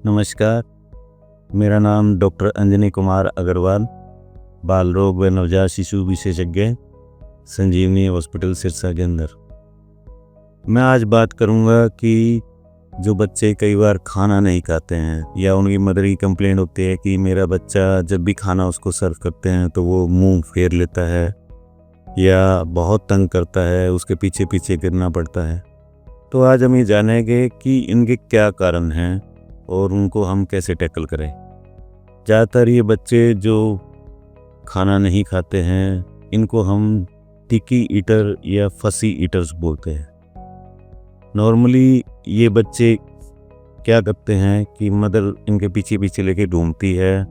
नमस्कार, मेरा नाम डॉक्टर अंजनी कुमार अग्रवाल, बाल रोग व नवजात शिशु विशेषज्ञ, संजीवनी हॉस्पिटल सिरसा के अंदर। मैं आज बात करूंगा कि जो बच्चे कई बार खाना नहीं खाते हैं या उनकी मदर की कंप्लेंट होती है कि मेरा बच्चा जब भी खाना उसको सर्व करते हैं तो वो मुंह फेर लेता है या बहुत तंग करता है, उसके पीछे पीछे गिरना पड़ता है। तो आज हम ये जानेंगे कि इनके क्या कारण हैं और उनको हम कैसे टैकल करें। ज़्यादातर ये बच्चे जो खाना नहीं खाते हैं, इनको हम टिकी ईटर या फसी ईटर्स बोलते हैं। नॉर्मली ये बच्चे क्या करते हैं कि मदर इनके पीछे पीछे लेके ढूंढती है,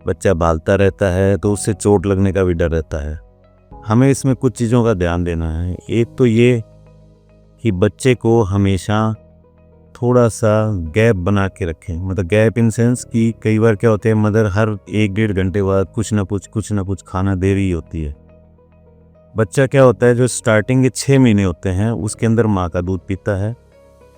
बच्चा भागता रहता है तो उससे चोट लगने का भी डर रहता है। हमें इसमें कुछ चीज़ों का ध्यान देना है। एक तो ये कि बच्चे को हमेशा थोड़ा सा गैप बना के रखें, मतलब गैप इन सेंस कि कई बार क्या होता है, मदर हर 1-1.5 घंटे बाद कुछ ना कुछ खाना दे रही होती है। बच्चा क्या होता है, जो स्टार्टिंग के 6 महीने होते हैं उसके अंदर माँ का दूध पीता है।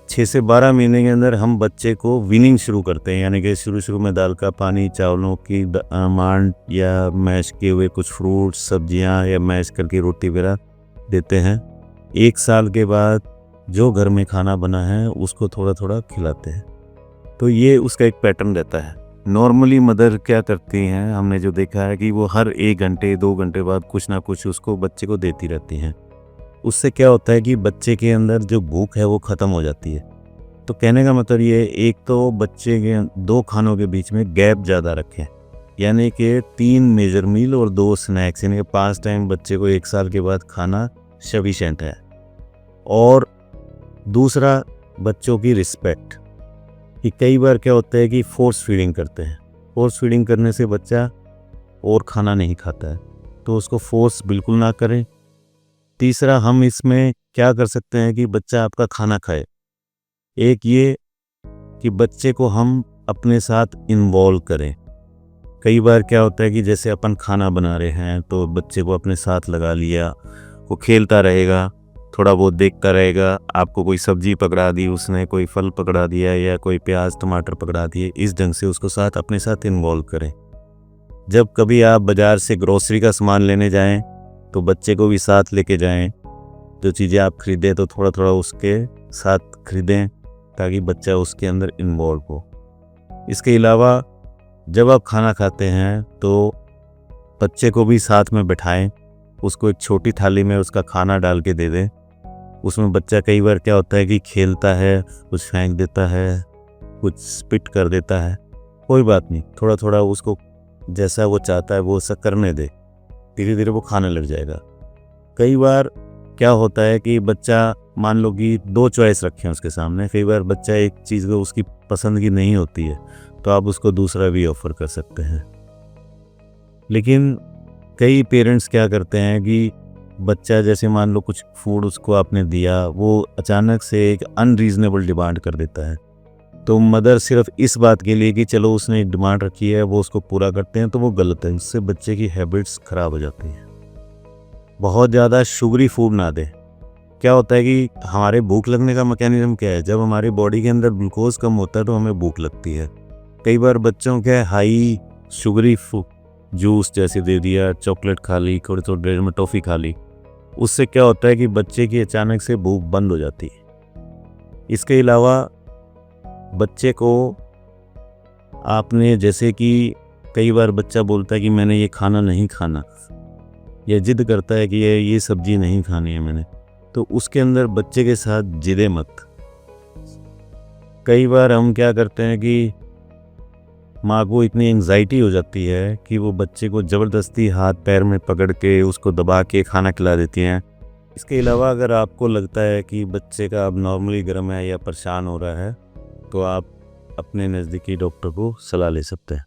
6 से 12 महीने के अंदर हम बच्चे को वीनिंग शुरू करते हैं, यानी कि शुरू में दाल का पानी, चावलों की मांड या मैश किए हुए कुछ फ्रूट्स, सब्जियां या मैश करके रोटी वगैरह देते हैं। 1 साल के बाद जो घर में खाना बना है उसको थोड़ा थोड़ा खिलाते हैं। तो ये उसका एक पैटर्न रहता है। नॉर्मली मदर क्या करती हैं, हमने जो देखा है कि वो हर 1 घंटे 2 घंटे बाद कुछ ना कुछ उसको बच्चे को देती रहती हैं। उससे क्या होता है कि बच्चे के अंदर जो भूख है वो ख़त्म हो जाती है। तो कहने का मतलब ये, एक तो बच्चे के 2 खानों के बीच में गैप ज़्यादा रखें, यानी कि 3 मेजर मील और 2 स्नैक्स, यानी कि 5 टाइम बच्चे को 1 साल के बाद खाना सफिशेंट है। और दूसरा, बच्चों की रिस्पेक्ट, कि कई बार क्या होता है कि फोर्स फीडिंग करते हैं। फोर्स फीडिंग करने से बच्चा और खाना नहीं खाता है, तो उसको फोर्स बिल्कुल ना करें। तीसरा, हम इसमें क्या कर सकते हैं कि बच्चा आपका खाना खाए। एक ये कि बच्चे को हम अपने साथ इन्वॉल्व करें। कई बार क्या होता है कि जैसे अपन खाना बना रहे हैं तो बच्चे को अपने साथ लगा लिया, वो खेलता रहेगा, थोड़ा बहुत देखता रहेगा। आपको कोई सब्जी पकड़ा दी उसने, कोई फल पकड़ा दिया या कोई प्याज टमाटर पकड़ा दिए, इस ढंग से उसको अपने साथ इन्वॉल्व करें। जब कभी आप बाज़ार से ग्रोसरी का सामान लेने जाएं तो बच्चे को भी साथ लेके जाएं। जो चीज़ें आप खरीदें तो थोड़ा थोड़ा उसके साथ खरीदें, ताकि बच्चा उसके अंदर इन्वॉल्व हो। इसके अलावा जब आप खाना खाते हैं तो बच्चे को भी साथ में बिठाएं, उसको एक छोटी थाली में उसका खाना डाल के दे दें। उसमें बच्चा कई बार क्या होता है कि खेलता है, कुछ फेंक देता है, कुछ स्पिट कर देता है। कोई बात नहीं, थोड़ा थोड़ा उसको जैसा वो चाहता है वो ऐसा करने दे, धीरे धीरे वो खाने लग जाएगा। कई बार क्या होता है कि बच्चा, मान लो कि 2 चॉइस रखें उसके सामने, कई बार बच्चा एक चीज़ को उसकी पसंद की नहीं होती है तो आप उसको दूसरा भी ऑफ़र कर सकते हैं। लेकिन कई पेरेंट्स क्या करते हैं कि बच्चा, जैसे मान लो कुछ फूड उसको आपने दिया, वो अचानक से एक अनरीज़नेबल डिमांड कर देता है। तो मदर सिर्फ इस बात के लिए कि चलो उसने एक डिमांड रखी है वो उसको पूरा करते हैं, तो वो गलत है। इससे बच्चे की हैबिट्स ख़राब हो जाती हैं। बहुत ज़्यादा शुगरी फूड ना दें। क्या होता है कि हमारे भूख लगने का मैकेनिज़्म क्या है, जब हमारी बॉडी के अंदर ग्लूकोज कम होता है तो हमें भूख लगती है। कई बार बच्चों के हाई शुगरी जूस जैसे दे दिया, चॉकलेट खा ली, थोड़ी थोड़ी देर में टॉफ़ी खा ली, उससे क्या होता है कि बच्चे की अचानक से भूख बंद हो जाती है। इसके अलावा बच्चे को आपने, जैसे कि कई बार बच्चा बोलता है कि मैंने ये खाना नहीं खाना, या जिद करता है कि ये सब्जी नहीं खानी है मैंने, तो उसके अंदर बच्चे के साथ जिदे मत। कई बार हम क्या करते हैं कि माँ को इतनी एंग्जाइटी हो जाती है कि वो बच्चे को ज़बरदस्ती हाथ पैर में पकड़ के उसको दबा के खाना खिला देती हैं। इसके अलावा अगर आपको लगता है कि बच्चे का अब नॉर्मली गर्म है या परेशान हो रहा है, तो आप अपने नज़दीकी डॉक्टर को सलाह ले सकते हैं।